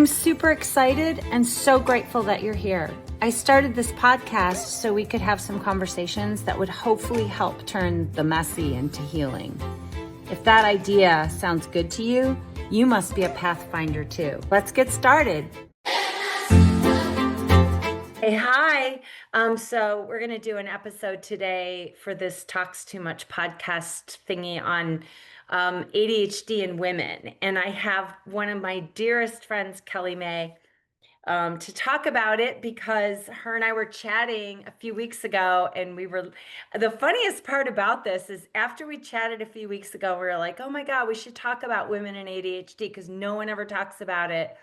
I'm super excited and so grateful that you're here. I started this podcast so we could have some conversations that would hopefully help turn the messy into healing. If that idea sounds good to you, you must be a pathfinder too. Let's get started. Hey, hi. So we're going to do an episode today for this Talks Too Much podcast thingy on ADHD in women. And I have one of my dearest friends, Kelli May, to talk about it because her and I were chatting a few weeks ago, and the funniest part about this is after we chatted a few weeks ago, we were like, oh my God, we should talk about women and ADHD because no one ever talks about it.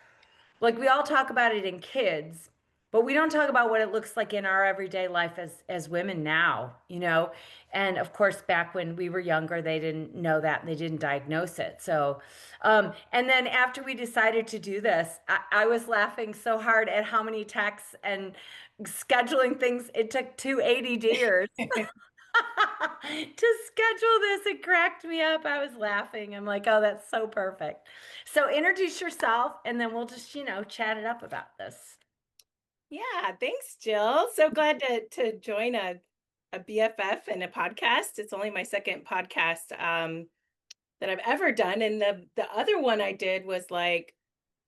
Like, we all talk about it in kids, but we don't talk about what it looks like in our everyday life as women now, you know? And of course, back when we were younger, they didn't know that and they didn't diagnose it. So, and then after we decided to do this, I was laughing so hard at how many texts and scheduling things. It took two ADDers to schedule this. It cracked me up. I was laughing. I'm like, oh, that's so perfect. So introduce yourself and then we'll just, chat it up about this. Yeah, thanks, Jill. So glad to join a BFF and a podcast. It's only my second podcast that I've ever done. And the other one I did was like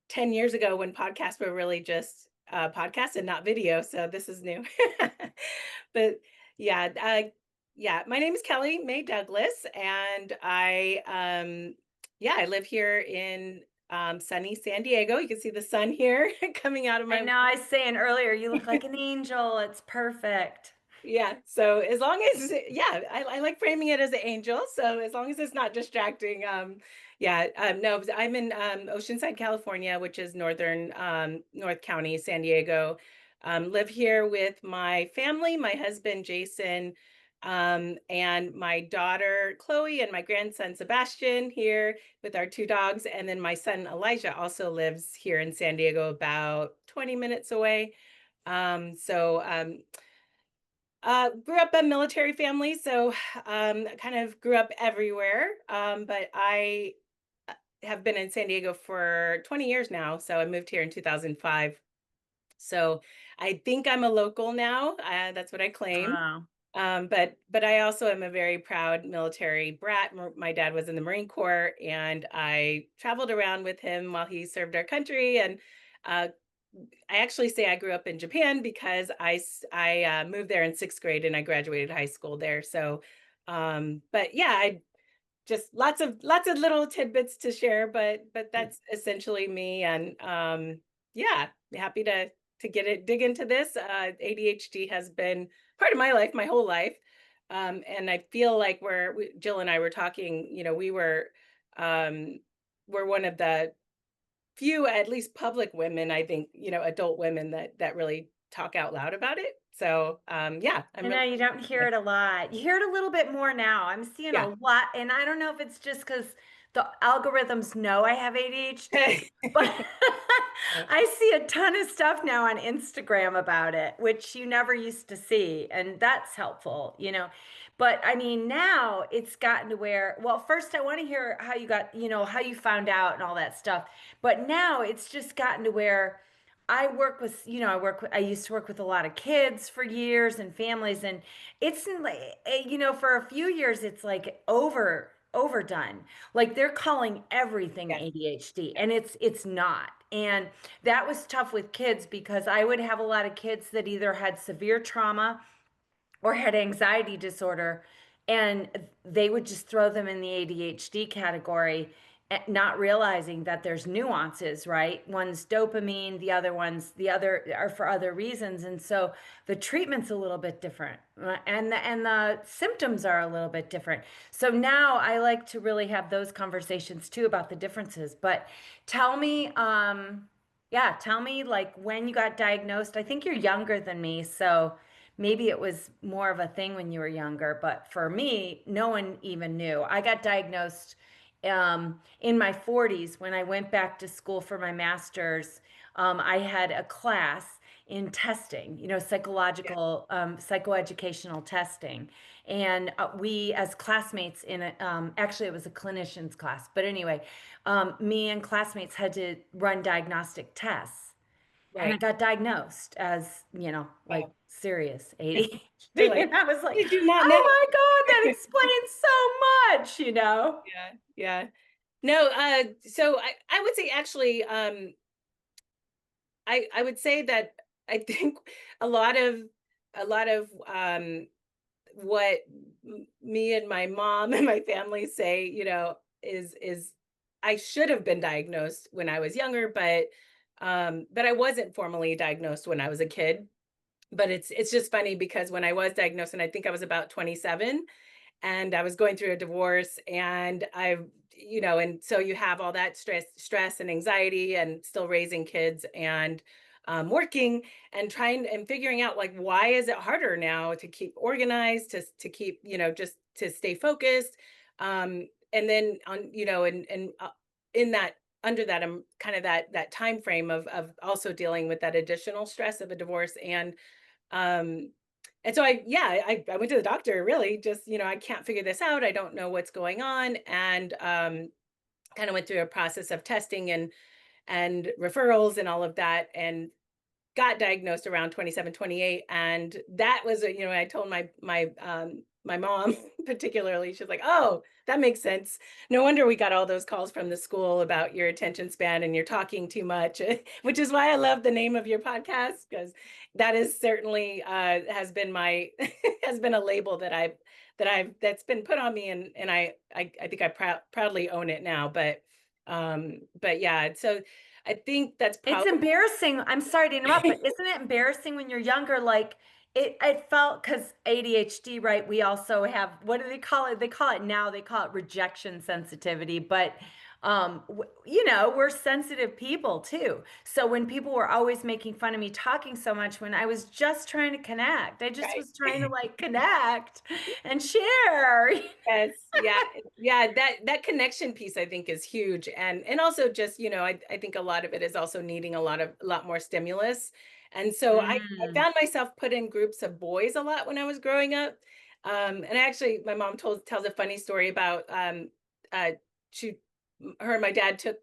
10 years ago when podcasts were really just podcasts and not video. So this is new. But yeah, my name is Kelli May Douglas, and I live here in sunny San Diego. You can see the sun here coming out of my. I know, I was saying earlier, you look like an angel. It's perfect. Yeah. So as long as, I like framing it as an angel. So as long as it's not distracting. No, I'm in Oceanside, California, which is northern North County, San Diego. Live here with my family, my husband, Jason, and my daughter, Chloe, and my grandson, Sebastian, here with our two dogs. And then my son, Elijah, also lives here in San Diego, about 20 minutes away. Grew up a military family, so kind of grew up everywhere. But I have been in San Diego for 20 years now. So I moved here in 2005. So I think I'm a local now. That's what I claim. Wow. But I also am a very proud military brat. My dad was in the Marine Corps, and I traveled around with him while he served our country. And I actually say I grew up in Japan because I moved there in sixth grade and I graduated high school there. So, but yeah, I just lots of little tidbits to share, but that's essentially me. And yeah, happy to dig into this. ADHD has been part of my life, my whole life. And I feel like Jill and I were talking, we're one of the few, at least public women, I think, adult women that really talk out loud about it. So yeah, I know you don't hear it a lot. You hear it a little bit more now. I'm seeing a lot, and I don't know if it's just because the algorithms know I have ADHD, but I see a ton of stuff now on Instagram about it, which you never used to see, and that's helpful, But I mean, now it's gotten to where, well, first I want to hear how you got, how you found out and all that stuff. But now it's just gotten to where I work with, I used to work with a lot of kids for years and families, and it's like, for a few years, it's like overdone. Like they're calling everything ADHD, and it's not. And that was tough with kids because I would have a lot of kids that either had severe trauma or had anxiety disorder, and they would just throw them in the ADHD category, not realizing that there's nuances, right? One's dopamine, the other are for other reasons. And so the treatment's a little bit different, and the symptoms are a little bit different. So now I like to really have those conversations too about the differences. But tell me, tell me like when you got diagnosed. I think you're younger than me, so maybe it was more of a thing when you were younger, but for me, no one even knew. I got diagnosed in my 40s when I went back to school for my master's. I had a class in testing, Yeah. psychoeducational testing. And we, as classmates actually it was a clinician's class, but anyway, me and classmates had to run diagnostic tests. And I Right. got diagnosed as, like Wow. serious You're ADHD. like, And I was like, did you not know? oh my God, that explains so much. Yeah. Yeah. No, so I would say actually, I would say that I think a lot of what me and my mom and my family say, is I should have been diagnosed when I was younger, but I wasn't formally diagnosed when I was a kid. But it's just funny because when I was diagnosed, and I think I was about 27, and I was going through a divorce, and and so you have all that stress and anxiety, and still raising kids, and working, and trying and figuring out, like, why is it harder now to keep organized, to keep, just to stay focused, and then on, and in that under that, kind of that time frame of also dealing with that additional stress of a divorce, um, and so I went to the doctor, really just, I can't figure this out. I don't know what's going on. And kind of went through a process of testing and referrals and all of that, and got diagnosed around 27, 28, and that was I told my mom particularly. She's like, "Oh, that makes sense. No wonder we got all those calls from the school about your attention span and you're talking too much." Which is why I love the name of your podcast, because that is certainly has been my has been a label that's been put on me, and I think I proudly own it now. But yeah, so I think that's It's probably embarrassing. I'm sorry to interrupt, but isn't it embarrassing when you're younger? Like it felt because ADHD, right? We also have, what do they call it? They call it rejection sensitivity. But we're sensitive people too. So when people were always making fun of me talking so much when I was just trying to connect, I just right. was trying to like connect and share. Yes, yeah, yeah, that connection piece I think is huge, and also just, I think a lot of it is also needing a lot more stimulus. And so I Mm. found myself put in groups of boys a lot when I was growing up. And actually my mom tells a funny story about uh she her and my dad took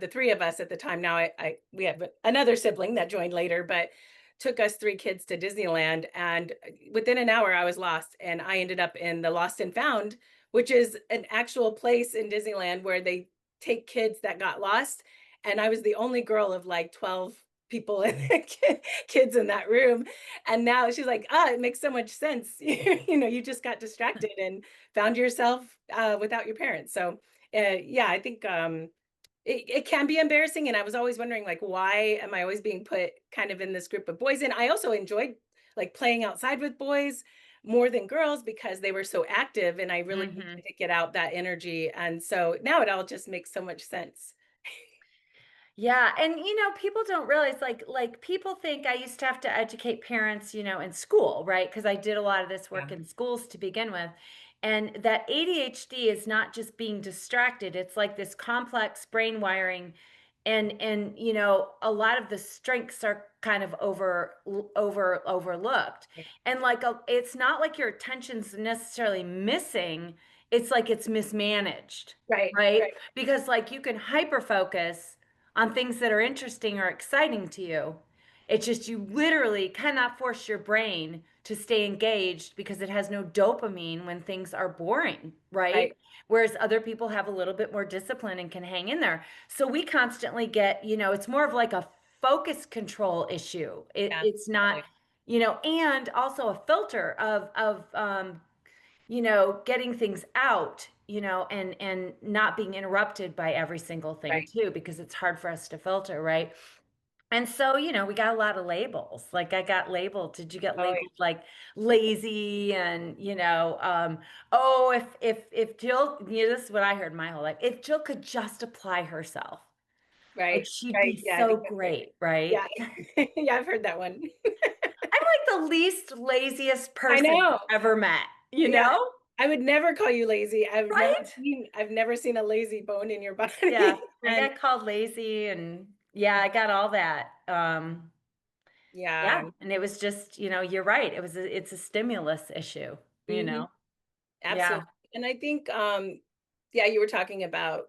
the three of us at the time. Now we have another sibling that joined later, but took us three kids to Disneyland, and within an hour I was lost, and I ended up in the Lost and Found, which is an actual place in Disneyland where they take kids that got lost. And I was the only girl of like 12 people and kids in that room. And now she's like, it makes so much sense. You just got distracted and found yourself without your parents. So, yeah, I think it can be embarrassing. And I was always wondering, like, why am I always being put kind of in this group of boys? And I also enjoyed like playing outside with boys more than girls because they were so active, and I really Hmm. needed to get out that energy. And so now it all just makes so much sense. Yeah, and people don't realize like people think I used to have to educate parents, in school, right? Because I did a lot of this Yeah. work in schools to begin with. And that ADHD is not just being distracted, it's like this complex brain wiring, and a lot of the strengths are kind of overlooked. And like it's not like your attention's necessarily missing, it's like it's mismanaged, Right, right? right, Because like you can hyper focus on things that are interesting or exciting to you. It's just you literally cannot force your brain to stay engaged because it has no dopamine when things are boring, right? right. Whereas other people have a little bit more discipline and can hang in there. So we constantly get, it's more of like a focus control issue. Yeah, It's not, totally. and also a filter of getting things out, and not being interrupted by every single thing Right. too, because it's hard for us to filter, right? And so, we got a lot of labels. Like I got labeled. Did you get Oh, labeled like lazy and, oh, if Jill, this is what I heard my whole life. If Jill could just apply herself, like right, she'd right. be Yeah, I so think that's right. great, right? Yeah. Yeah, I've heard that one. I'm like the least laziest I person know. I've ever met, you Yeah. know? I would never call you lazy. Right? I've never seen a lazy bone in your Yeah, body. I And got called lazy and yeah, I got all that. Yeah. Yeah, and it was just, you're right. It's a stimulus issue, you Hmm. know? Yeah. Absolutely. And I think, yeah, you were talking about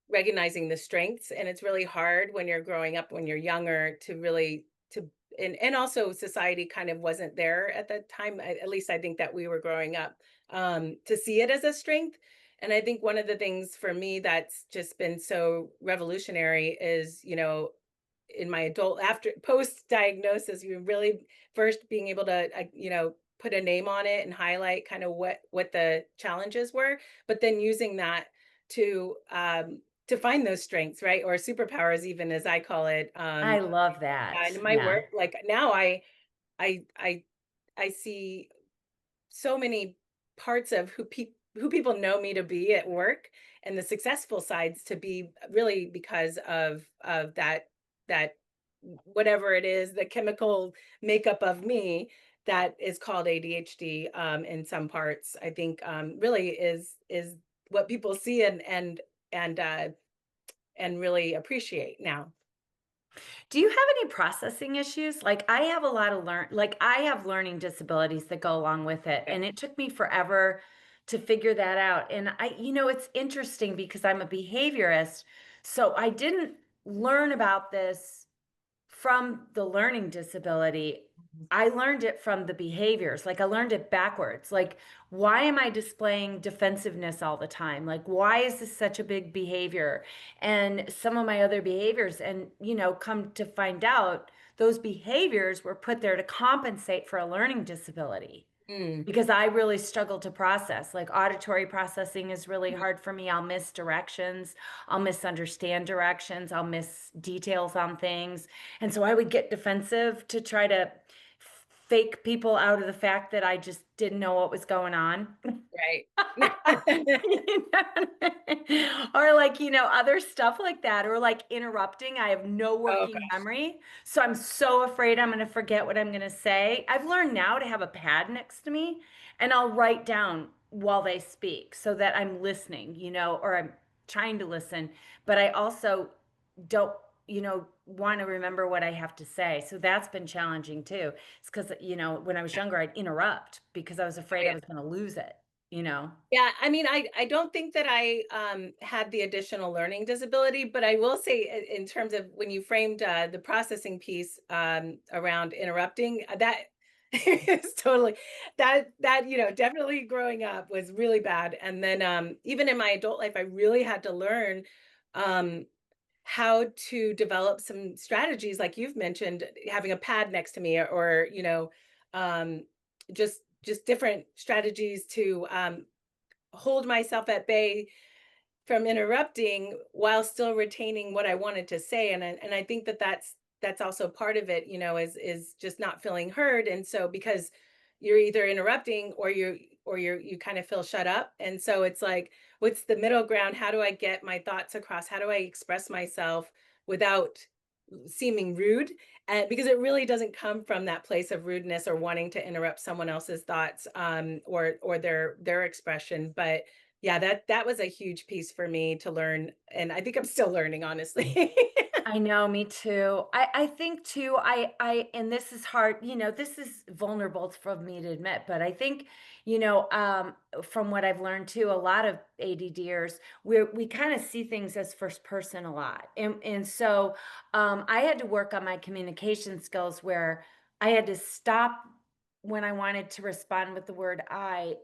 recognizing the strengths, and it's really hard when you're growing up, when you're younger, to really to and also society kind of wasn't there at that time. At least I think that we were growing up, to see it as a strength. And I think one of the things for me that's just been so revolutionary is, in my adult, after post diagnosis, you really first being able to, put a name on it and highlight kind of what the challenges were, but then using that to find those strengths, right? Or superpowers, even, as I call it. I love Yeah, that. in my Yeah. work, like now I I I see so many parts of who people know me to be at work, and the successful sides to be really because of that whatever it is, the chemical makeup of me that is called ADHD, in some parts. I think, really is what people see and and really appreciate now. Do you have any processing issues? Like I have a lot of I have learning disabilities that go along with it. Okay. And it took me forever to figure that out. And it's interesting because I'm a behaviorist. So I didn't learn about this from the learning disability. Mhm. I learned it from the behaviors. Like I learned it backwards. Like, why am I displaying defensiveness all the time? Like, why is this such a big behavior? And some of my other behaviors, and, come to find out, those behaviors were put there to compensate for a learning disability Mm, because I really struggle to process. Like auditory processing is really mhm. hard for me. I'll miss directions, I'll misunderstand directions, I'll miss details on things. And so I would get defensive to try to fake people out of the fact that I just didn't know what was going on. Right. You know? Or like, other stuff like that, or like interrupting. I have no Oh working gosh. memory. So I'm so afraid I'm going to forget what I'm going to say. I've learned now to have a pad next to me and I'll write down while they speak so that I'm listening, or I'm trying to listen, but I also don't, want to remember what I have to say. So that's been challenging too. It's because, when I was younger, I'd interrupt because I was Oh afraid I yeah. was going to lose it, you know? Yeah, I mean, I don't think that I, had the additional learning disability, but I will say, in terms of when you framed, the processing piece, around interrupting, that is totally that, definitely growing up was really bad. And then, even in my adult life, I really had to learn, um, how to develop some strategies like you've mentioned, having a pad next to me, or, um, just different strategies to, hold myself at bay from interrupting while still retaining what I wanted to say. And I think that that's also part of it, is just not feeling heard. And so because you're either interrupting or you kind of feel shut up. And so it's like, what's the middle ground? How do I get my thoughts across? How do I express myself without seeming rude? And because it really doesn't come from that place of rudeness or wanting to interrupt someone else's thoughts, or their expression. But yeah, that was a huge piece for me to learn, and I think I'm still learning, honestly. I know, me too. I think too, and this is hard, this is vulnerable for me to admit, but I think, from what I've learned too, a lot of ADDers, we kind of see things as first person a lot. And so I had to work on my communication skills where I had to stop when I wanted to respond with the word I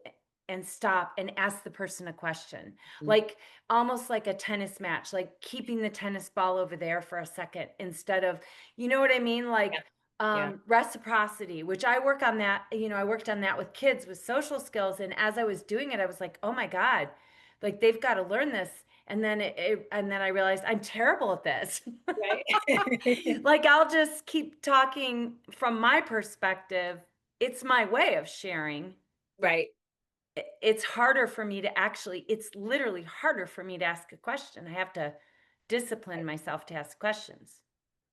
and stop and ask the person a question. Mm. Like almost like a tennis match, like keeping the tennis ball over there for a second instead of, you know what I mean? Yeah, Like yeah, reciprocity, which I work on that, I worked on that with kids with social skills. And as I was doing it, I was like, oh my God, like they've got to learn this. And then and then I realized I'm terrible at this. right. Like I'll just keep talking from my perspective. It's my way of sharing. Right. It's harder for me to it's literally harder for me to ask a question. I have to discipline myself to ask questions.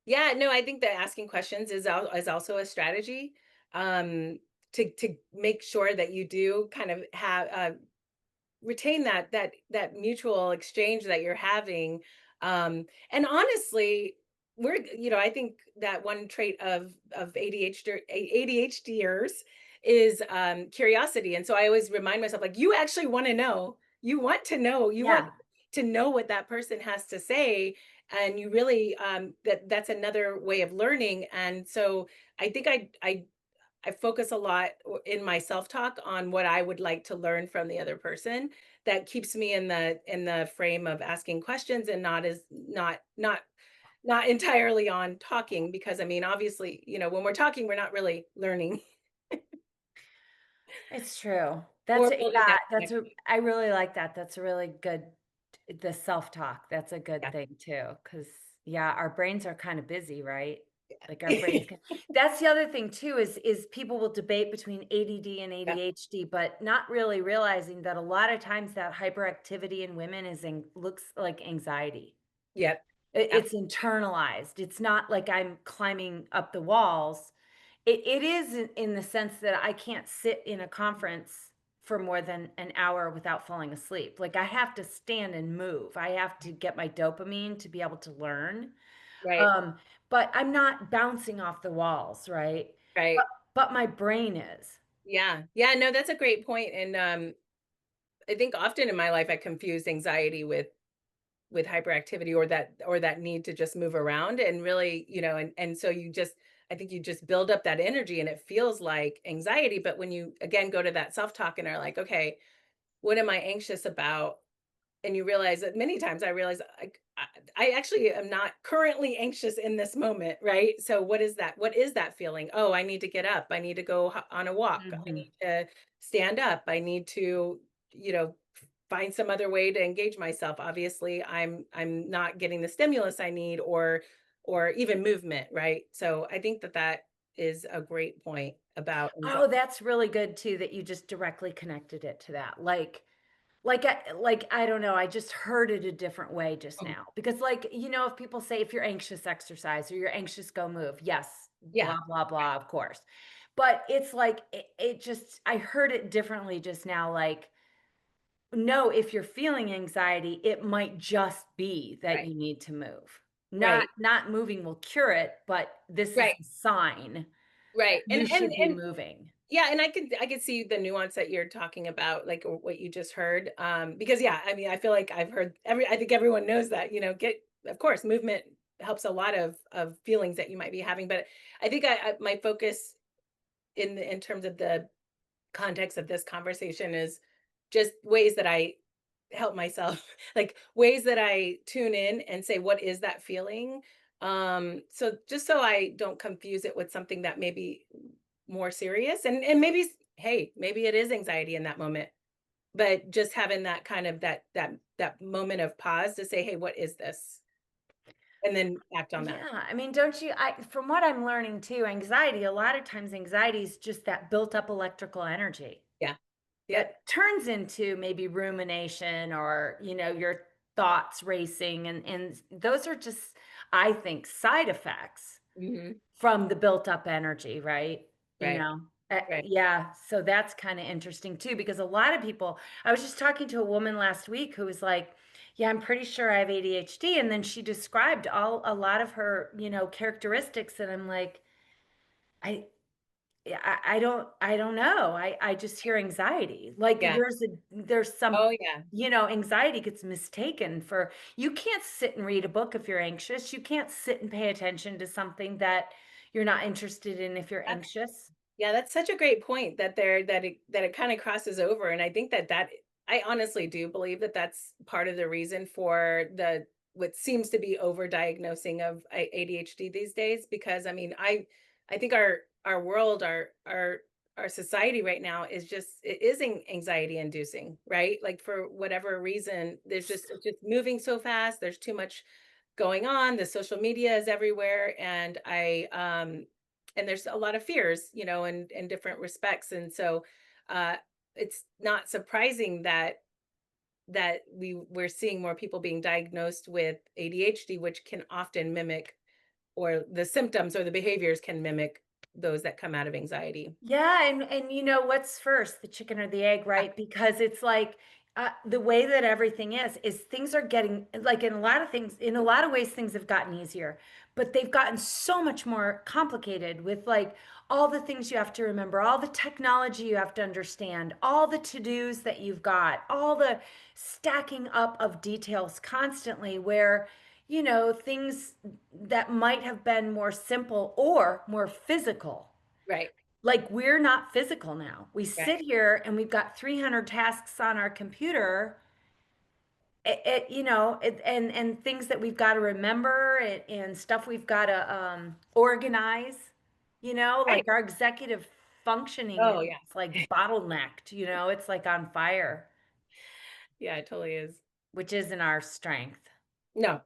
Yeah, no, I think that asking questions is also a strategy, um, to make sure that you do kind of have, retain that mutual exchange that you're having. And honestly, I think that one trait of ADHDers is curiosity. And so I always remind myself, like, you actually want to know. You want to know. You want Yeah. to know what that person has to say. And you really that's another way of learning. And so I think I focus a lot in my self-talk on what I would like to learn from the other person. That keeps me in the frame of asking questions and not as not entirely on talking, because I mean, obviously, when we're talking, we're not really learning It's true. or building that connection. I really like that. That's a really good, the self-talk. That's a good Yeah. thing too. Cause yeah, our brains are kind of busy, right? Like our brains Yeah. can, that's the other thing too, is people will debate between ADD and Yeah. ADHD, but not really realizing that a lot of times that hyperactivity in women looks like anxiety. Yep. It's internalized. It's not like I'm climbing up the walls. It is in the sense that I can't sit in a conference for more than an hour without falling asleep. Like I have to stand and move. I have to get my dopamine to be able to learn. Right. Um, but I'm not bouncing off the walls, right? But Right. but my brain is. Yeah. Yeah. No, that's a great point. And I think often in my life I confused anxiety with hyperactivity, or that need to just move around, and really, and so I think you just build up that energy and it feels like anxiety. But when you again go to that self-talk and are like, okay, what am I anxious about? And you realize that many times I realize I actually am not currently anxious in this moment, right? So what is that feeling? Oh, I need to get up, I need to go on a walk, I Mhm. need to stand up, I need to, find some other way to engage myself. Obviously I'm not getting the stimulus I need, or even movement, right? So I think that is a great point about Oh, anxiety. that's really good too that you just directly connected it to that. I don't know, I just heard it a different way just Mhm. now. Because if people say if you're anxious, exercise, or you're anxious, go move. Yes, Yeah. blah, blah, blah, of course. But it's like it just I heard it differently just now. Like, no, if you're feeling anxiety, it might just be that Right. you need to move. Not Right. not moving will cure it, but this is Right. a sign that Right. you should be moving. Yeah, and I could see the nuance that you're talking about, like what you just heard. Because yeah, I mean, I feel like I think everyone knows that, get of course, movement helps a lot of feelings that you might be having. But I think my focus in terms of the context of this conversation is just ways that I help myself, like ways that I tune in and say, what is that feeling? So just so I don't confuse it with something that may be more serious, and maybe hey, maybe it is anxiety in that moment, but just having that kind of that moment of pause to say, hey, what is this? And then act on that. Yeah, I mean, don't you I from what I'm learning too, anxiety, a lot of times anxiety is just that built up electrical energy Yeah. Yep. that turns into maybe rumination or, your thoughts racing and those are just I think side effects Hmm. from the built up energy, right? You Right. know? Right. Yeah, so that's kind of interesting too because a lot of people I was just talking to a woman last week who was like, "Yeah, I'm pretty sure I have ADHD." And then she described a lot of her, characteristics and I'm like, I yeah, I don't know. I just hear anxiety. Like Yeah. there's some, Oh yeah. anxiety gets mistaken for you can't sit and read a book if you're anxious. You can't sit and pay attention to something that you're not interested in if you're That's anxious. Yeah, that's such a great point that there that it kind of crosses over. And I think that I honestly do believe that that's part of the reason for the what seems to be overdiagnosing of ADHD these days. Because I mean, I think our world, our society right now is it is anxiety inducing, right? Like for whatever reason, it's just moving so fast. There's too much going on. The social media is everywhere, and there's a lot of fears, in different respects. And so uh, it's not surprising that we're seeing more people being diagnosed with ADHD, which can often mimic, or the symptoms or the behaviors can mimic those that come out of anxiety. Yeah, and what's first, the chicken or the egg, Yeah. right? Because it's like The way that everything is things are getting like in a lot of things, in a lot of ways, things have gotten easier, but they've gotten so much more complicated with like all the things you have to remember, all the technology you have to understand, all the to-dos that you've got, all the stacking up of details constantly where, things that might have been more simple or more physical, Right. like we're not physical now. We sit Right. here and we've got 300 tasks on our computer, and things that we've got to remember, and stuff we've got to organize, Right. like our executive functioning Oh, is yeah. like bottlenecked, it's like on fire, Yeah, it totally is. which isn't our strength. No.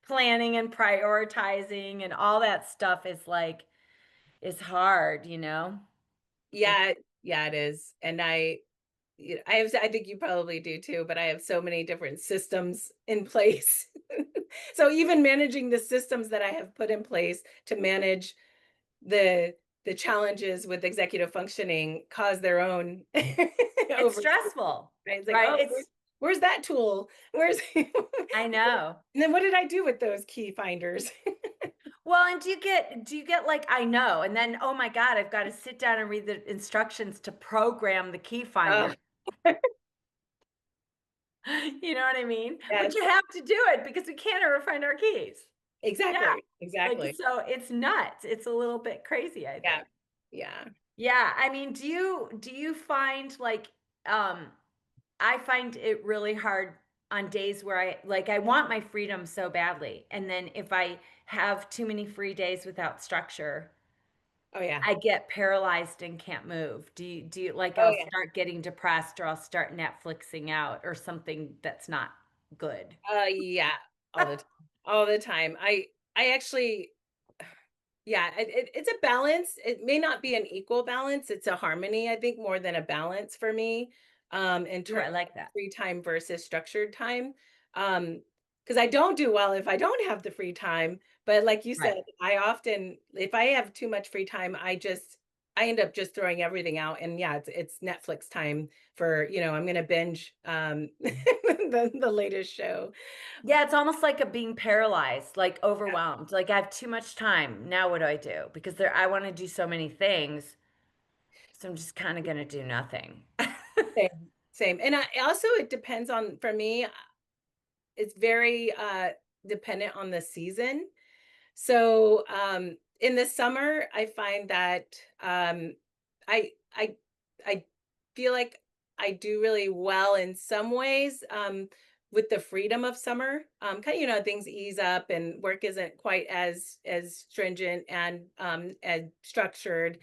Planning and prioritizing and all that stuff is hard. It, Yeah, yeah, it is. And I think you probably do too, but I have so many different systems in place. So even managing the systems that I have put in place to manage the the challenges with executive functioning cause their own it's over. stressful, Right? It's like, right? oh, where's that tool? Where's and I know. then what did I do with those key finders? Well, and do you get like I know, and then oh my God, I've got to sit down and read the instructions to program the key Oh, finder. You know what I mean? But yes, you have to do it because we can't ever find our keys. Yeah. exactly, Like exactly. so it's nuts. It's a little bit crazy, I Yeah, think. yeah. Yeah, I mean, do you find like um I find it really hard on days where I want my freedom so badly. And then if I have too many free days without structure, Oh, yeah. I get paralyzed and can't move. Do you like Oh, I'll yeah. start getting depressed or I'll start Netflixing out or something that's not good. Yeah, all the time, all the time. I actually yeah, it's a balance. It may not be an equal balance. It's a harmony, I think, more than a balance for me, in Ooh, terms I like of that. free time versus structured time. Because I don't do well if I don't have the free time. But like you Right. said, I often, if I have too much free time, I end up just throwing everything out. And yeah, it's Netflix time for, I'm gonna binge the latest show. Yeah, it's almost like a being paralyzed, like overwhelmed. Like I have too much time. Now what do I do? Because I want to do so many things. So I'm just kind of going to do nothing. Same, same. And I also it depends on for me, it's very dependent on the season. So in the summer, I find that I I I feel like I do really well in some ways with the freedom of summer. Kind of things ease up and work isn't quite as stringent and structured.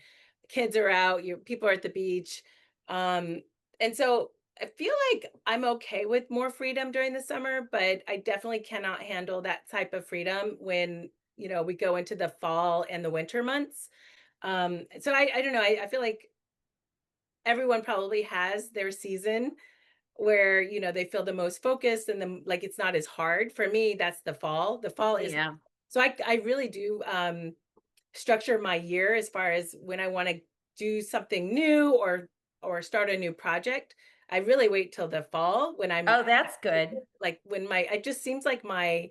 Kids are out, people are at the beach, and so I feel like I'm okay with more freedom during the summer, but I definitely cannot handle that type of freedom when, we go into the fall and the winter months. So I don't know. I feel like everyone probably has their season where, they feel the most focused and like it's not as hard. For me, that's the fall. The fall is Yeah. so I really do structure my year as far as when I want to do something new or start a new project. I really wait till the fall when I'm Oh, that's good. like when my it just seems like my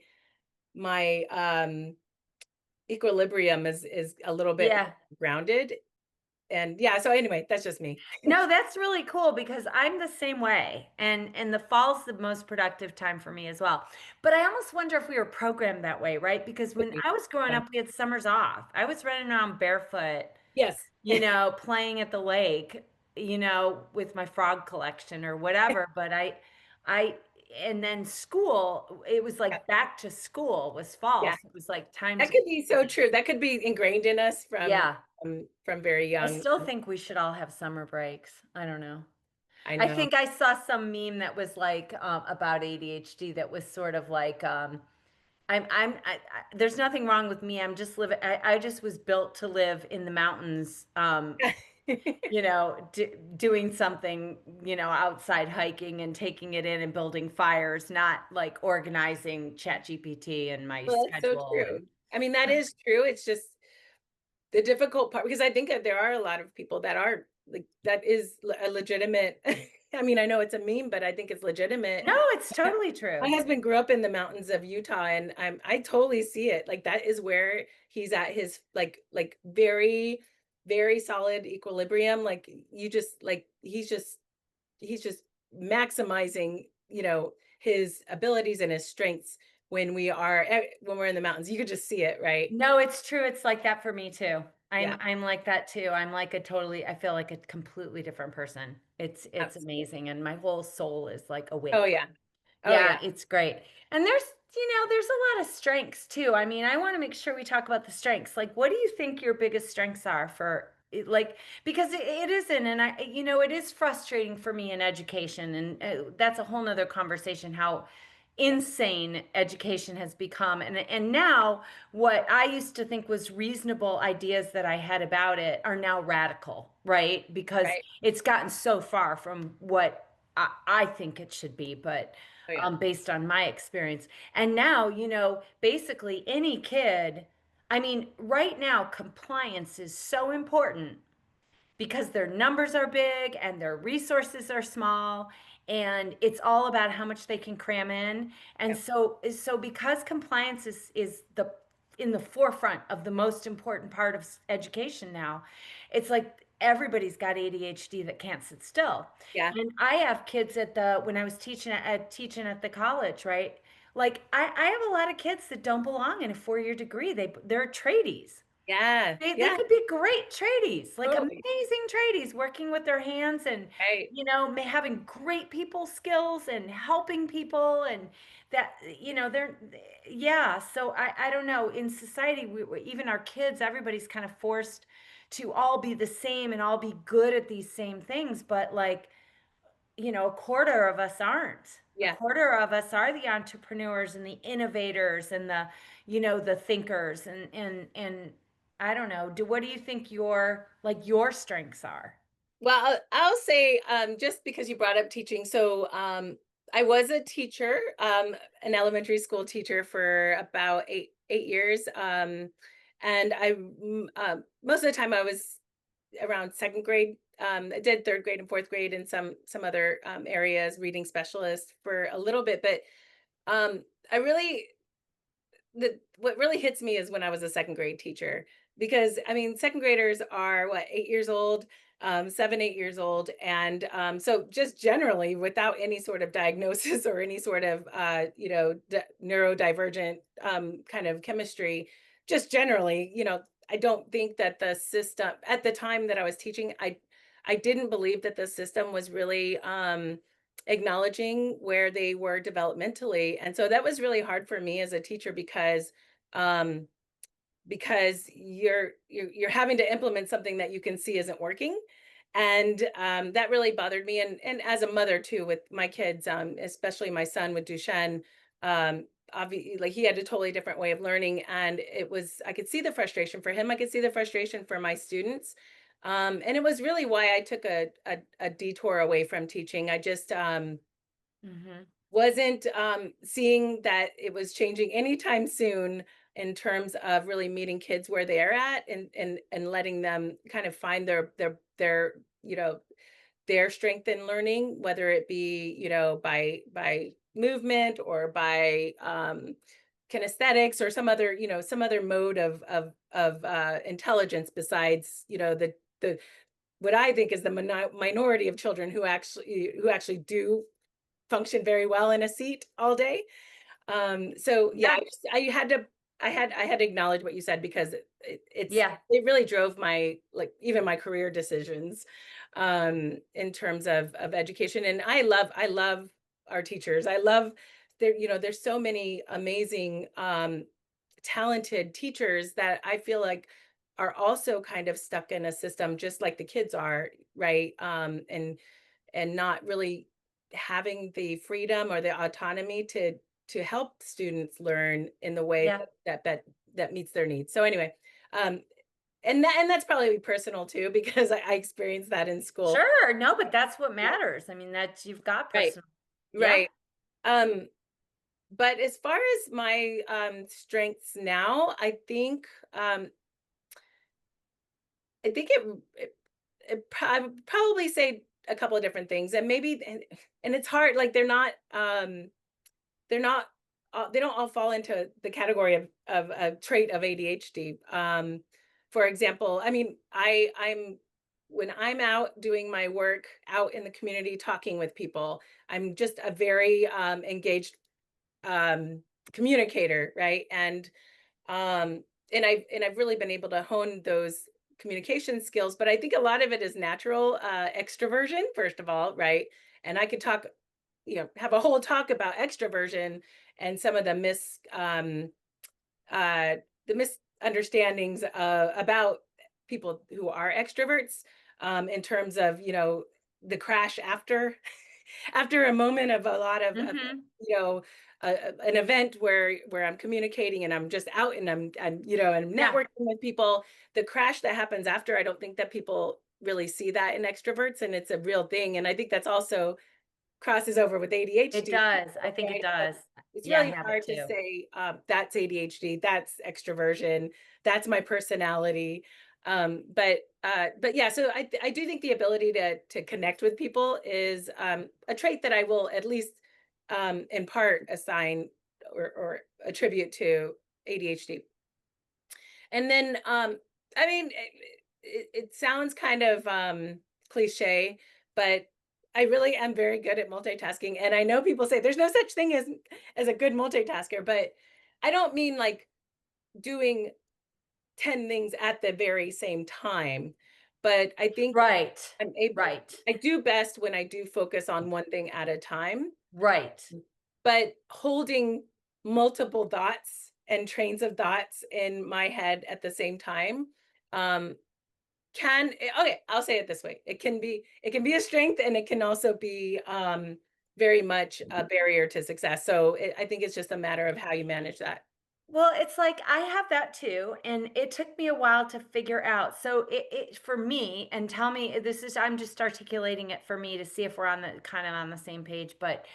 equilibrium is a little bit Yeah. grounded. And yeah, so anyway, that's just me. No, that's really cool because I'm the same way. And the fall's the most productive time for me as well. But I almost wonder if we were programmed that way, right? Because Could when be. I was growing Yeah. up, we had summers off. I was running around barefoot, Yes. playing at the lake, with my frog collection or whatever. But I, and then school, it was Yeah. like back to school was fall. Yeah. So it was like time That to, could be so true. That could be ingrained in us yeah. from very I young. still think we should all have summer breaks. I don't know. I I know. think I saw some meme that was like about ADHD that was sort of like there's nothing wrong with me. I'm just living. I just was built to live in the mountains. Doing something, outside hiking and taking it in and building fires, not like organizing Chat GPT and my Well, that's so schedule true. and I mean, that is true. It's just the difficult part because I think that there are a lot of people that are like that is a legitimate I mean, I know it's a meme, but I think it's legitimate. No, it's totally My true. husband grew up in the mountains of Utah, and I totally see it. Like that is where he's at his like very, very solid equilibrium. Like you just like he's just maximizing, his abilities and his strengths when we're in the mountains. You could just see it, right? No, it's true. It's like that for me too. Yeah, I'm like that too. I'm like a totally I feel like a completely different person. It's absolutely. amazing and my whole soul is like Oh awake. yeah. Oh Yeah, yeah. it's great. And there's a lot of strengths too. I mean, I want to make sure we talk about the strengths. Like, what do you think your biggest strengths are like, because it isn't, and it is frustrating for me in education, and that's a whole nother conversation, how Yeah. insane education has become. And now what I used to think was reasonable ideas that I had about it are now radical, right? Because Right. it's gotten so far from what I think it should be, but Oh yeah. based on my experience. And now, basically any kid, I mean, right now, compliance is so important because their numbers are big and their resources are small, and it's all about how much they can cram in. And Yep. so because compliance is the in the forefront of the most important part of education now, it's like everybody's got ADHD that can't sit still. Yeah. And I have kids when I was teaching at the college, right? Like I have a lot of kids that don't belong in a 4-year degree. They're tradies. Yeah. They Yeah. could be great tradies, like Totally. amazing tradies, working with their hands and, Right. having great people skills and helping people and that, yeah. So I don't know. In society, even our kids, everybody's kind of forced to all be the same and all be good at these same things. But like, a quarter of us aren't. A Yeah. quarter of us are the entrepreneurs and the innovators and the thinkers and I don't know. What do you think your strengths are? Well, I'll say, just because you brought up teaching. So, I was a teacher, an elementary school teacher for about 8 years. And most of the time I was around second grade. I did third grade and fourth grade and some other areas, reading specialist for a little bit. But I really what really hits me is when I was a second grade teacher, because I mean, second graders are what, 8 years old, 7, 8 years old. And so just generally without any sort of diagnosis or any sort of, neurodivergent kind of chemistry, just generally, I don't think that the system at the time that I was teaching, I didn't believe that the system was really acknowledging where they were developmentally. And so that was really hard for me as a teacher, um because you're having to implement something that you can see isn't working. And that really bothered me. And as a mother too, with my kids, especially my son with Duchenne, obviously, like, he had a totally different way of learning, and I could see the frustration for him, I could see the frustration for my students. And it was really why I took a detour away from teaching. I just Hmm. wasn't seeing that it was changing anytime soon, in terms of really meeting kids where they're at, and letting them kind of find their their strength in learning, whether it be, by movement or by kinesthetics, or some other mode of intelligence, besides, the what I think is the minority of children who actually do function very well in a seat all day. So yeah, Yeah. I had to acknowledge what you said, because Yeah. it really drove my, like, even my career decisions, in terms of education. And I love our teachers. I love there's so many amazing, talented teachers that I feel like are also kind of stuck in a system just like the kids are, right? And not really having the freedom or the autonomy to help students learn in the way Yeah. that meets their needs. So anyway, um, and that's probably personal too, because I experienced that in school. Sure. No, but that's what Yeah. matters. I mean, that you've got Right, personal. Yeah. right. Um, but as far as my strengths now, I think I would probably say a couple of different things, and maybe, and it's hard, like they're not they don't all fall into the category of a trait of ADHD. For example, I mean, I'm when I'm out doing my work out in the community talking with people, I'm just a very engaged um communicator, right? Um I've really been able to hone those communication skills, but I think a lot of it is natural extroversion, first of all, right? And I could talk, have a whole talk about extroversion and some of uh the misunderstandings about people who are extroverts, in terms of, the crash after after a moment of a lot of Mm-hmm. you know an event where I'm communicating and I'm just out and I'm Yeah, networking with people. The crash that happens after, I don't think that people really see that in extroverts, and it's a real thing. And I think that's also crosses over with it ADHD, does. I think it right? So does. it's Yeah, I really have it hard to too. say, that's ADHD, that's extroversion, that's my personality. But yeah, so I do think the ability to connect with people is a trait that I will at least in part assign or attribute to ADHD. And then, I mean, it sounds kind of cliche, but I really am very good at multitasking. And I know people say there's no such thing as a good multitasker, but I don't mean like doing 10 things at the very same time. But I think Right. I'm able, Right. I do best when I do focus on one thing at a time, Right. but holding multiple thoughts and trains of thoughts in my head at the same time, um, okay, I'll say it this way. It can be a strength, and it can also be very much a barrier to success. So I think it's just a matter of how you manage that. Well, it's like I have that too, and it took me a while to figure out. So it for me, and tell me this is I'm just articulating it for me to see if we're on the kind of on the same page. But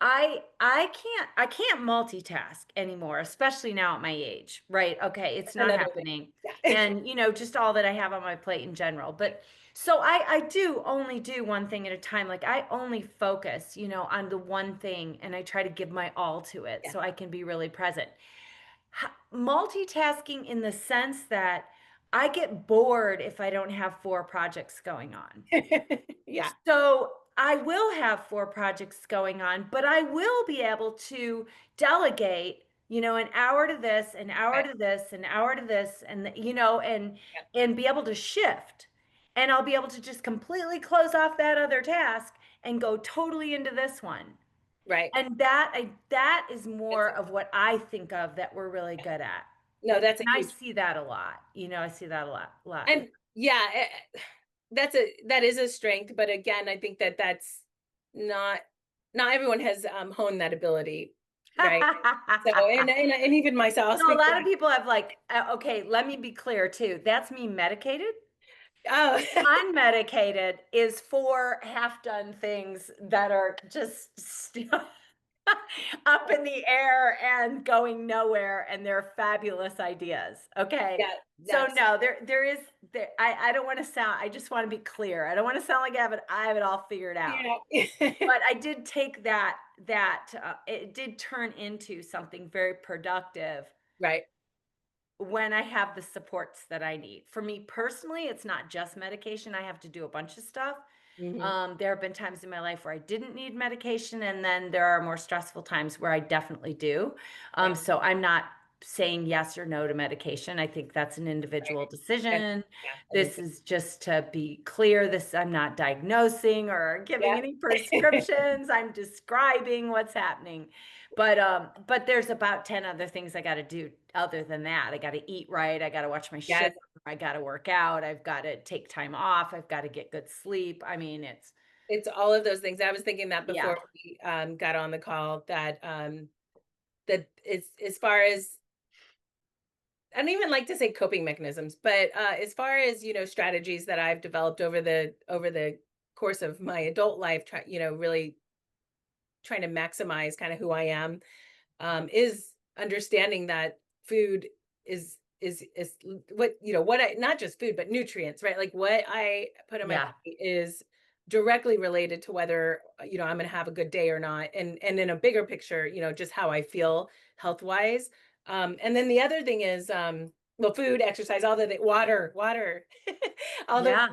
I can't multitask anymore, especially now at my age. Right? Okay, it's not Another happening, thing. Yeah. and just all that I have on my plate in general. But so I do only do one thing at a time. Like I only focus, on the one thing, and I try to give my all to it Yeah. so I can be really present. Multitasking in the sense that I get bored if I don't have four projects going on. Yeah. So I will have four projects going on, but I will be able to delegate, an hour to this, an hour Right. to this, an hour to this, and Yeah. and be able to shift. And I'll be able to just completely close off that other task and go totally into this one. Right. And that is That's more of what I think of that we're really yeah. good at. No, that's a And I huge. see that a lot. I see that a lot. And yeah, that is a strength, but again, I think that that's not not everyone has honed that ability, right? So and even myself, I'll No, a speak for lot of people have like, okay, let me be clear too. That's me medicated. oh Unmedicated is four half-done things that are just up in the air and going nowhere, and they're fabulous ideas. Okay. yeah, So that's no, there is there I don't want to sound I just want to be clear. I don't want to sound like I have it all figured out. yeah. But I did take that it did turn into something very productive Right. when I have the supports that I need. For me personally, it's not just medication. I have to do a bunch of stuff. Hmm. There have been times in my life where I didn't need medication, and then there are more stressful times where I definitely do. Right. So I'm not saying yes or no to medication. I think that's an Right. individual And decision. yeah, I think This is just to be clear. This I'm not diagnosing or giving yeah. any prescriptions. I'm describing what's happening. But there's about 10 other things I got to do other than that. I got to eat right. I got to watch my Yes, sugar. I got to work out. I've got to take time off. I've got to get good sleep. I mean, it's all of those things. I was thinking that yeah. before we got on the call, that is as far as, I don't even like to say coping mechanisms, but as far as, strategies that I've developed over the course of my adult life, really trying to maximize kind of who I am, is understanding that food is what, what I, not just food but nutrients, right? Like what I put in my Yeah. body is directly related to whether, I'm gonna have a good day or not, and in a bigger picture, just how I feel health-wise. And then the other thing is, well, food, exercise, all the water, all the Yeah.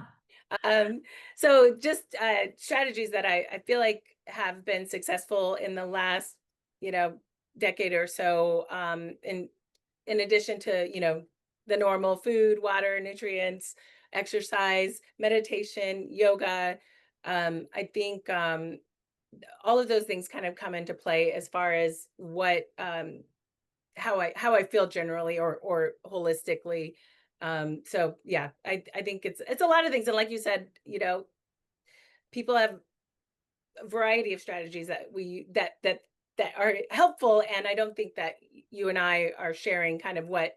um, so just strategies that I feel like have been successful in the last, you know, decade or so. In addition to, the normal food, water, nutrients, exercise, meditation, yoga. I think all of those things kind of come into play as far as what how I feel generally or holistically. So yeah, I think it's a lot of things. And like you said, people have a variety of strategies that that are helpful. And I don't think that you and I are sharing kind of what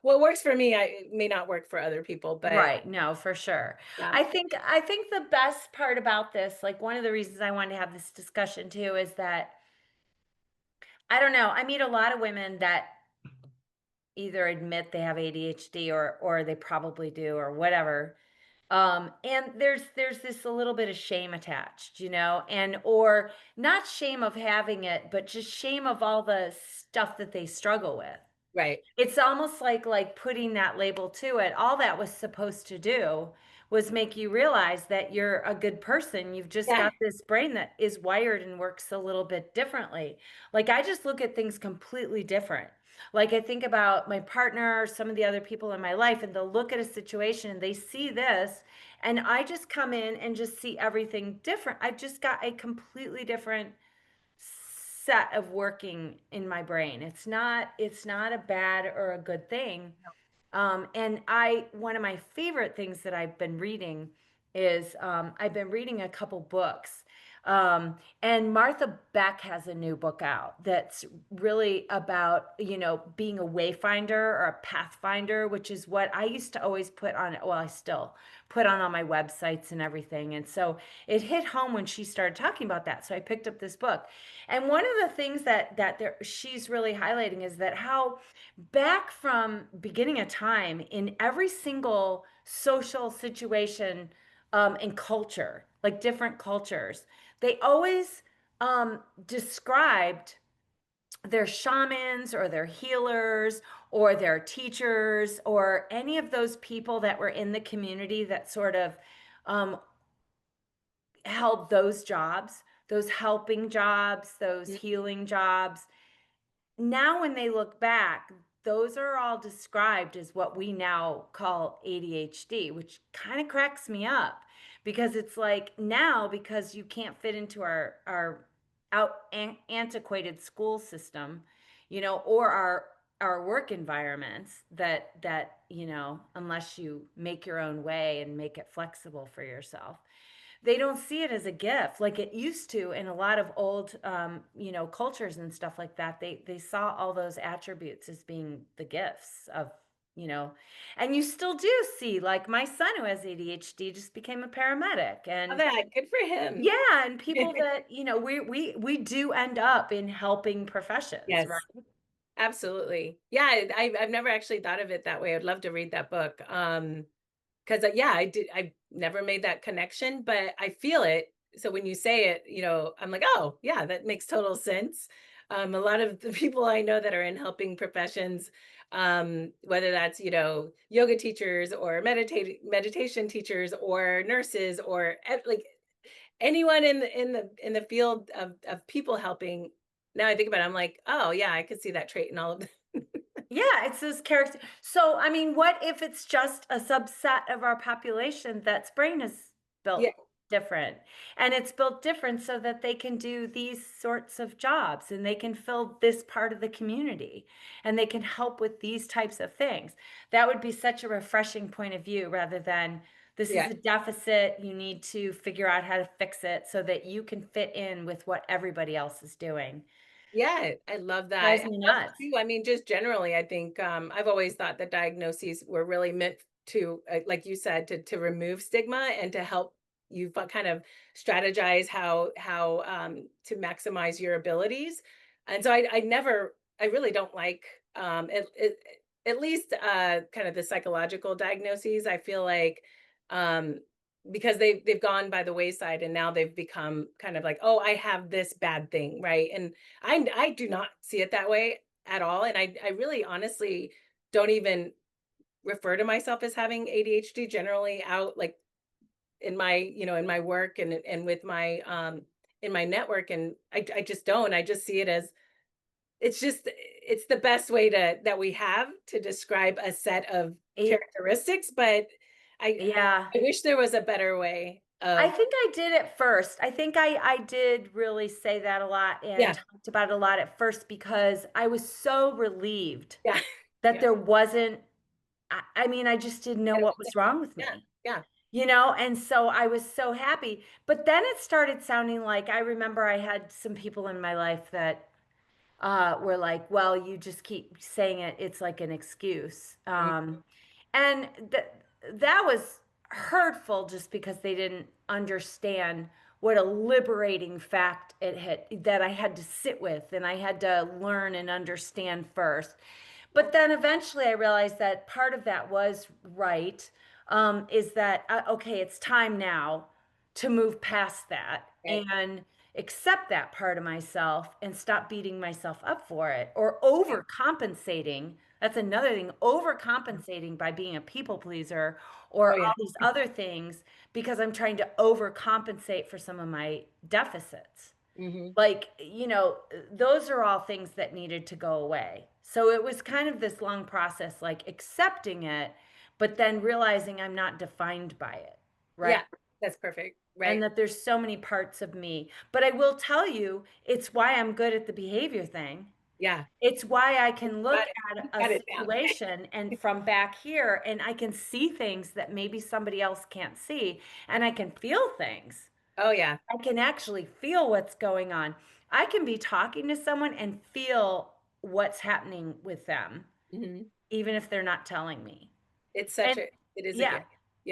works for me, it may not work for other people, but Right. No, for sure. yeah. I think the best part about this, like one of the reasons I wanted to have this discussion too, is that I don't know, I meet a lot of women that either admit they have ADHD or they probably do or whatever. And there's this a little bit of shame attached, and or not shame of having it, but just shame of all the stuff that they struggle with. Right. It's almost like putting that label to it. All that was supposed to do was make you realize that you're a good person. You've just Yeah. got this brain that is wired and works a little bit differently. Like I just look at things completely different. Like I think about my partner or some of the other people in my life, and they'll look at a situation and they see this, and I just come in and just see everything different. I just got a completely different set of working in my brain. It's not a bad or a good thing. And one of my favorite things that I've been reading is I've been reading a couple books. And Martha Beck has a new book out that's really about, being a wayfinder or a pathfinder, which is what I used to always put on, well, I still put on all my websites and everything. And so it hit home when she started talking about that. So I picked up this book. And one of the things she's really highlighting is that how back from beginning of time in every single social situation and culture, like different cultures, they always described their shamans or their healers or their teachers or any of those people that were in the community that sort of um, held those jobs, those helping jobs, those Mm. healing jobs. Now when they look back, those are all described as what we now call ADHD, which kind of cracks me up because it's like now, because you can't fit into our antiquated school system, or our work environments, that unless you make your own way and make it flexible for yourself, they don't see it as a gift like it used to in a lot of old cultures and stuff like that. They saw all those attributes as being the gifts of, you know and you still do see, like, my son who has ADHD just became a paramedic. Love And that. Good for him. yeah, and people that, we do end up in helping professions, right? Yes, absolutely. Yeah, I've never actually thought of it that way. I'd love to read that book. 'Cause, yeah, I never made that connection, but I feel it. So when you say it, I'm like, "Oh, yeah, that makes total sense." A lot of the people I know that are in helping professions, whether that's, yoga teachers or meditation teachers or nurses or like anyone in the field of people helping. Now I think about it, I'm like, "Oh, yeah, I could see that trait in all of them." Yeah, it's this character. So, I mean, what if it's just a subset of our population that's brain is built Yeah, different? And it's built different so that they can do these sorts of jobs and they can fill this part of the community and they can help with these types of things. That would be such a refreshing point of view rather than this is yeah. a deficit. You need to figure out how to fix it so that you can fit in with what everybody else is doing. Yeah, I love that. Drives I me love nuts. too, I mean, just generally, I think, I've always thought that diagnoses were really meant to, like you said, to remove stigma and to help you kind of strategize how to maximize your abilities. And so I really don't like, at least, kind of the psychological diagnoses. I feel like, um, because they've gone by the wayside, and now they've become kind of like, oh, I have this bad thing, right? And I do not see it that way at all, and I really honestly don't even refer to myself as having ADHD generally out, like, in my, in my work and with my in my network, and I just don't. I just see it as, it's the best way to that we have to describe a set of It, characteristics, but I yeah. I wish there was a better way I of. think I did at first. I think I did really say that a lot and Yeah, talked about it a lot at first because I was so relieved yeah, that yeah. there wasn't, I mean, I just didn't know That it what was was different. wrong with Yeah, me, yeah. and so I was so happy. But then it started sounding like I remember I had some people in my life that were like, well, you just keep saying it. It's like an excuse. Mhm. And that was hurtful just because they didn't understand what a liberating fact it had that I had to sit with and I had to learn and understand first. Yeah, But then eventually I realized that part of that was right, is that, okay, it's time now to move past that right. and accept that part of myself and stop beating myself up for it or Right. overcompensating. That's another thing, overcompensating by being a people pleaser or Oh, all yeah. these other things because I'm trying to overcompensate for some of my deficits. Mhm. Like, those are all things that needed to go away. So it was kind of this long process, like accepting it, but then realizing I'm not defined by it, right? Yeah, that's perfect. And Right. that there's so many parts of me. But I will tell you, it's why I'm good at the behavior thing. Yeah. It's why I You can look got it. at You a got it down. situation and from back here, and I can see things that maybe somebody else can't see, and I can feel things. Oh, yeah. I can actually feel what's going on. I can be talking to someone and feel what's happening with them, Mhm. even if they're not telling me. It's such And a it is a yeah, gift.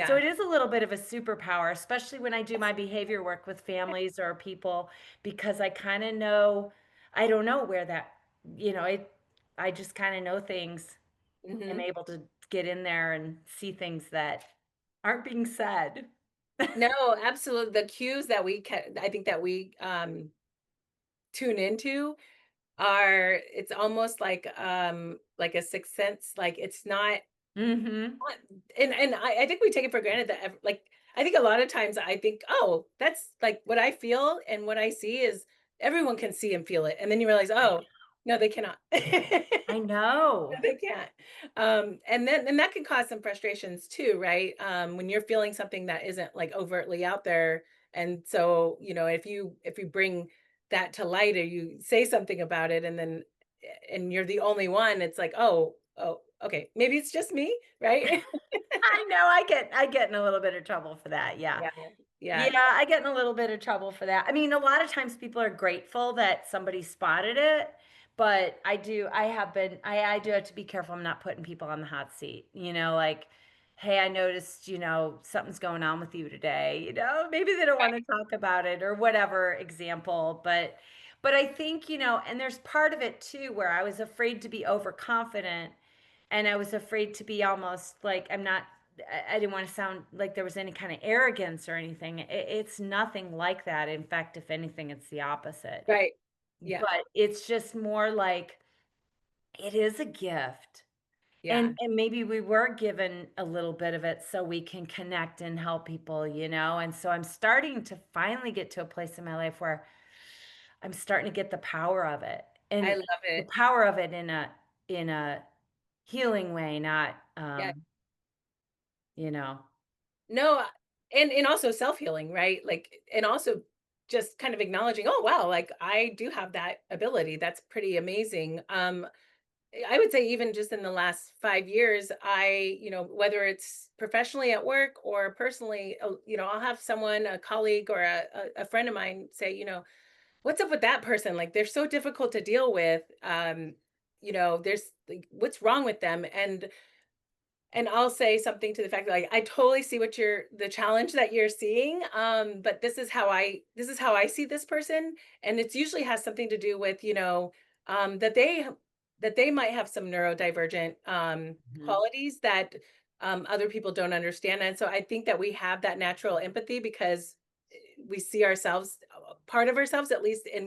so Yeah. it is a little bit of a superpower, especially when I do my Yes. behavior work with families or people, because I kind of know, I don't know where that, I just kind of know things. I'm Mhm. able to get in there and see things that aren't being said. No, absolutely. The cues that I think that we, tune into are, it's almost like a sixth sense, like, it's not. Hmm. What and I think we take it for granted that I think a lot of times I think, "Oh, that's, like, what I feel and what I see is everyone can see and feel it," and then you realize, I "Oh, no, they cannot." I know. They can't. And that can cause some frustrations too, right? When you're feeling something that isn't, like, overtly out there, and so, if you bring that to light or you say something about it, and then and you're the only one, it's like, "Oh, okay, maybe it's just me," right? I know I get in a little bit of trouble for that. Yeah. Yeah, yeah, Yeah, I get in a little bit of trouble for that. I mean, a lot of times people are grateful that somebody spotted it, but I do have to be careful I'm not putting people on the hot seat. Like, hey, I noticed, something's going on with you today. Maybe they don't want to right, talk about it or whatever example, but I think, and there's part of it too where I was afraid to be overconfident and I was afraid to be almost like I didn't want to sound like there was any kind of arrogance or anything. It's nothing like that. In fact, if anything, it's the opposite. right. Yeah, But it's just more like it is a gift. And yeah. and maybe we were given a little bit of it so we can connect and help people, And so I'm starting to finally get to a place in my life where I'm starting to get the power of it. I And love the it. power of it in a healing way, not Yeah. you know. No, and also self-healing, right? Like, and also just kind of acknowledging, "Oh, wow, like, I do have that ability. That's pretty amazing." I would say even just in the last 5 years, whether it's professionally at work or personally, I'll have someone, a colleague or a friend of mine say, "What's up with that person? Like, they're so difficult to deal with. There's, like, what's wrong with them?" And I'll say something to the fact that, like, I totally see the challenge that you're seeing, but this is how I see this person, and it's usually has something to do with, that they might have some neurodivergent Mhm. qualities that other people don't understand. And so I think that we have that natural empathy because we see ourselves, part of ourselves, at least in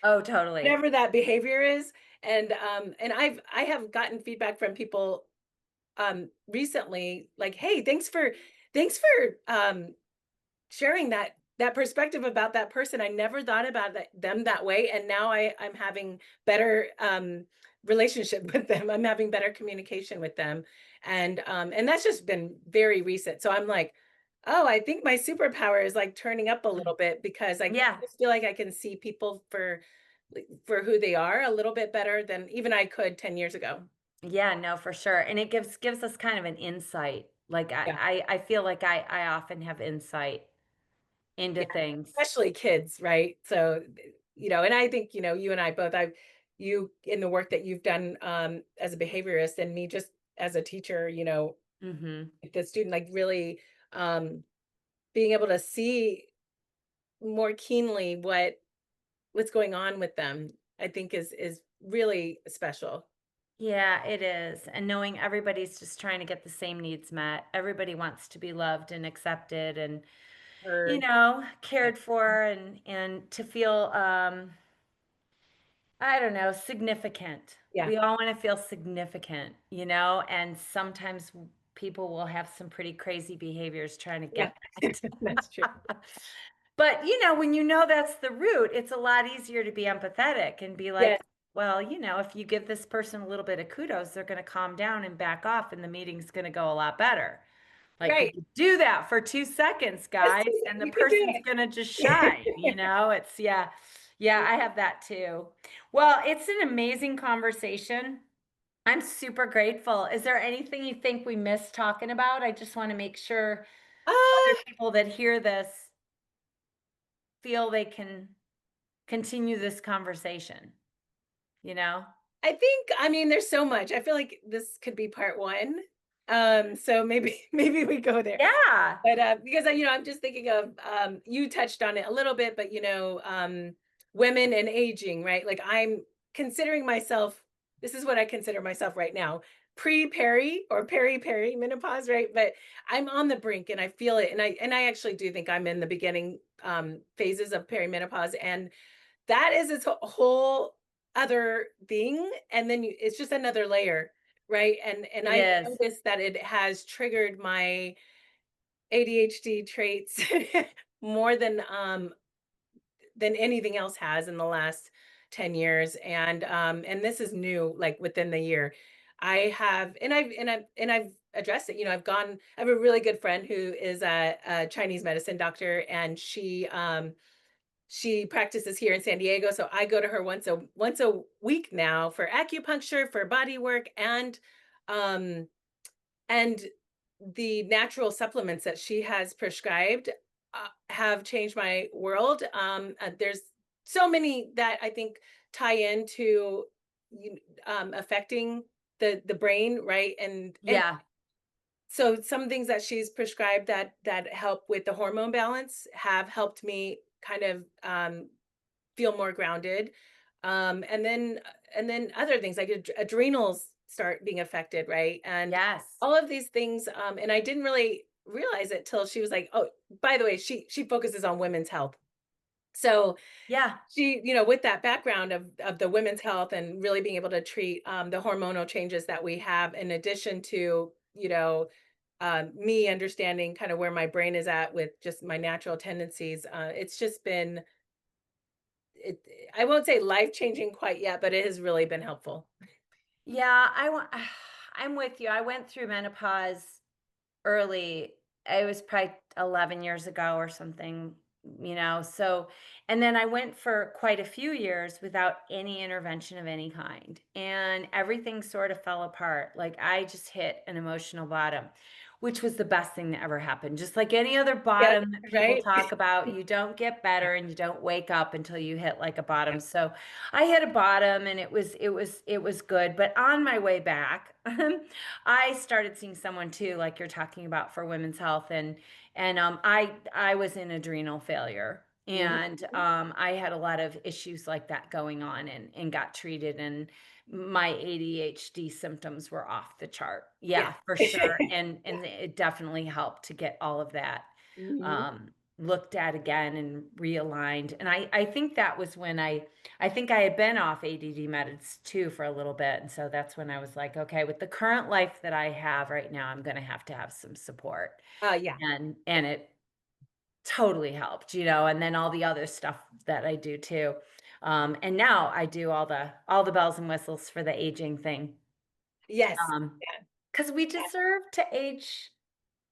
Oh, totally. whatever that behavior is. And I have gotten feedback from people recently, like, hey, thanks for sharing that perspective about that person. I never thought about them that way, and now I'm having better relationship with them. I'm having better communication with them, and that's just been very recent. So I'm like, oh, I think my superpower is like turning up a Mm. little bit because I Yeah. just feel like I can see people for who they are a little bit better than even I could 10 years ago. Yeah, no, for sure. And it gives us kind of an insight. Like Yeah. I feel like I often have insight into Yeah, things. especially kids, right? So, and I think, you and I both, you in the work that you've done as a behaviorist and me just as a teacher, Hmm. with the student, like really um being able to see more keenly what's going on with them, I think is really special. Yeah, it is. And knowing everybody's just trying to get the same needs met. Everybody wants to be loved and accepted and, Heard. Yeah. cared for and to feel I don't know, significant. Yeah. We all want to feel significant, and sometimes people will have some pretty crazy behaviors trying to Yeah. get that. That's true. But, when you know that's the root, it's a lot easier to be empathetic and be Yes. like, well, if you give this person a little bit of kudos, they're going to calm down and back off, and the meeting's going to go a lot better. Like, Right. you do that for 2 seconds, Yes, guys, and the you can do person's gonna just shine, It's, yeah. Yeah, I have that too. Well, it's an amazing conversation. I'm super grateful. Is there anything you think we missed talking about? I just want to make sure other it. people that hear this feel they can continue this conversation, you know? I mean, there's so much. I feel like this could be part one. So maybe maybe we go there. Yeah. But because I'm just thinking of you touched on it a little bit, but women and aging, right? Like I'm considering myself, this is what I consider myself right now, pre-peri or peri-peri menopause, right? But I'm on the brink and I feel it. And I actually do think I'm in the beginning phases of perimenopause. And that is its whole other thing, and then it's just another layer, right? And It I is. noticed that it has triggered my ADHD traits more than anything else has in the last 10 years, and this is new, like, within the year. I have and I've addressed it, I have a really good friend who is a Chinese medicine doctor, and she practices here in San Diego, so I go to her once a week now for acupuncture, for body work, um, and the natural supplements that she has prescribed have changed my world. There's so many that I think tie into affecting the brain, right? And Yeah. so some things that she's prescribed that help with the hormone balance have helped me kind of feel more grounded. And then other things like adrenals start being affected, right? And Yes. all of these things. And I didn't really realize it till she was like, "Oh, by the way, she focuses on women's health." So Yeah. she, with that background of the women's health and really being able to treat the hormonal changes that we have, in addition to me understanding kind of where my brain is at with just my natural tendencies. It's just been it I won't say life-changing quite yet, but it has really been helpful. Yeah, I'm with you. I went through menopause early. It was probably 11 years ago or something, so and then I went for quite a few years without any intervention of any kind, and everything sort of fell apart. Like, I just hit an emotional bottom, which was the best thing that ever happened. Just like any other Yep, bottom that people right? talk about, you don't get better and you don't wake up until you hit like a bottom. So I hit a bottom, and it was good, but on my way back, I started seeing someone too, like you're talking about, for women's health, and I was in adrenal failure. And I had a lot of issues like that going on and got treated, and my ADHD symptoms were off the chart. Yeah. Yeah, for sure. And it definitely helped to get all of that Mhm. looked at again and realigned. And I think that was when I think I had been off ADD meds too for a little bit. And so that's when I was like, okay, with the current life that I have right now, I'm going to have some support. Yeah. And it totally helped, and then all the other stuff that I do too. And now I do all the bells and whistles for the aging thing. Yes. Yeah. Because we deserve to age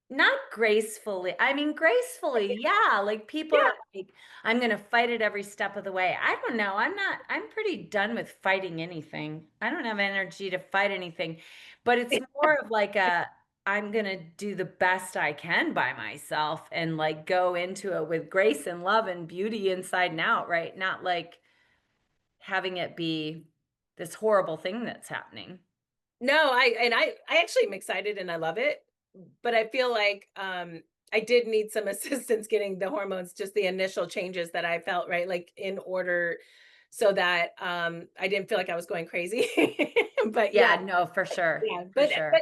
not gracefully. I mean, gracefully, yeah. Like people Yeah. are like, I'm gonna fight it every step of the way. I don't know. I'm pretty done with fighting anything. I don't have energy to fight anything. But it's more of like I'm gonna do the best I can by myself and like go into it with grace and love and beauty inside and out, right? Not like having it be this horrible thing that's happening. No, I actually am excited and I love it, but I feel like, I did need some assistance getting the hormones, just the initial changes that I felt, right, like, in order so that, I didn't feel like I was going crazy. But yeah, Yeah, no, for sure. yeah, For but, sure.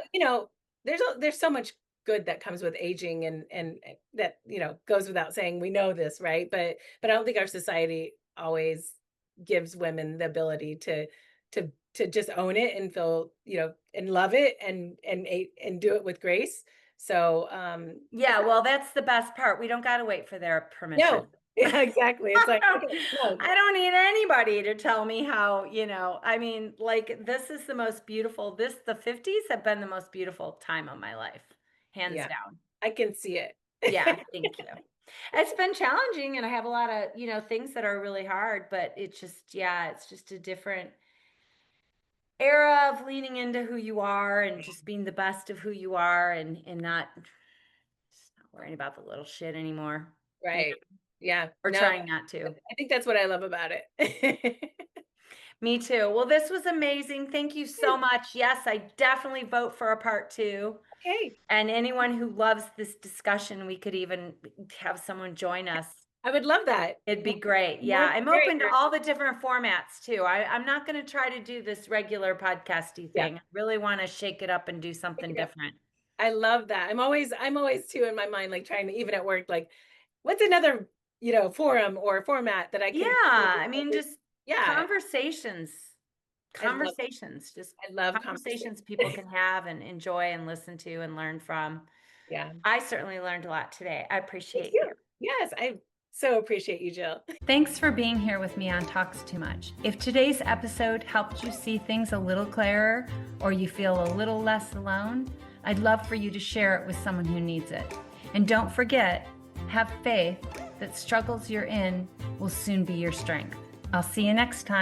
there's so much good that comes with aging and that, goes without saying, we know this, right? But I don't think our society always gives women the ability to just own it and feel, and love it and do it with grace. So, Yeah, well, that's the best part. We don't gotta wait for their permission. no. Yeah, exactly. It's like, okay, no. I don't need anybody to tell me how, I mean, like this is the 50s have been the most beautiful time of my life, hands Yeah, down. I can see it. Yeah, thank you. It's been challenging and I have a lot of, things that are really hard, but it's just a different era of leaning into who you are and just being the best of who you are and just not worrying about the little shit anymore. Right. Yeah. Or No, trying not to. I think that's what I love about it. Me too. Well, this was amazing. Thank you so much. Yes, I definitely vote for a part two. Okay. And anyone who loves this discussion, we could even have someone join us. I would love that. It'd be great. More Yeah, than I'm great. open to all the different formats too. I'm not going to try to do this regular podcasty Yeah. thing. I really want to shake it up and do something different. I love that. I'm always too in my mind, like trying to even at work, like, what's another, forum or format that I Yeah, can I mean, just yeah, conversations, I love just I love conversation. conversations people can have and enjoy and listen to and learn from. Yeah. I certainly learned a lot today. I Me appreciate you. too. Yes, I so appreciate you, Jill. Thanks for being here with me on Talks Too Much. If today's episode helped you see things a little clearer or you feel a little less alone, I'd love for you to share it with someone who needs it. And don't forget, have faith that struggles you're in will soon be your strength. I'll see you next time.